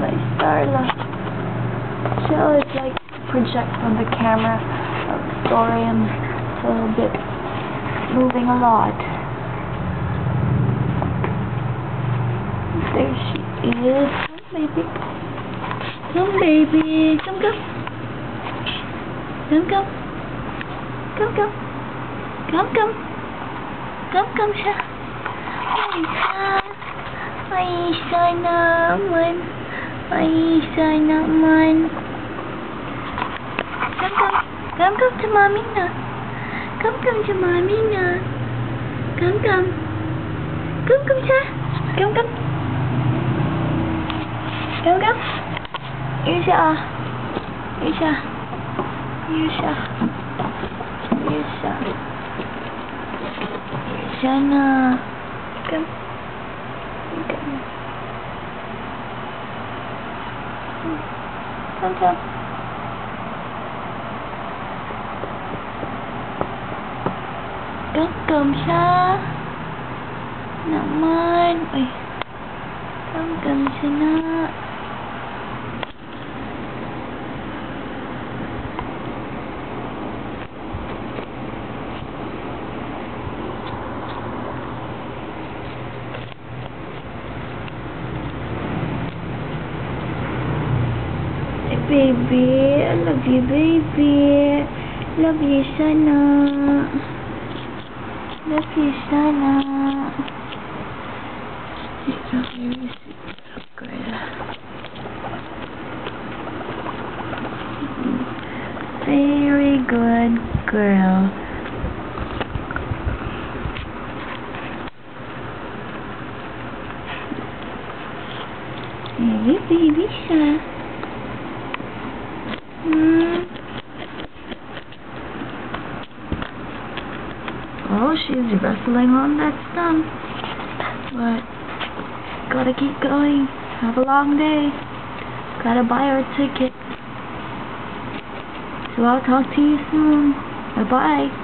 my Starla. She always like project on the camera of the story and it's a little bit moving a lot. There she is. Come baby. Come baby. Come come. Come come. Come come. Come come. Come come siya. Aisa naman. Aisa naman. Come come. Come come to mommy na. Come come to mommy na. Come come. Come come siya. Come come. Come come. Here siya ah. Here siya. Here siya. Here siya. Here siya na. Come. Come. Come, come. Come siya. Naman. Uy. Come siya na. Baby, I love you, baby. Love you, sana. Love you, sana. It's a very sweet girl. Very good girl. Hey, baby, siya. Oh, she's wrestling on that stump. But gotta keep going. Have a long day. Gotta buy our ticket. So I'll talk to you soon. Bye-bye.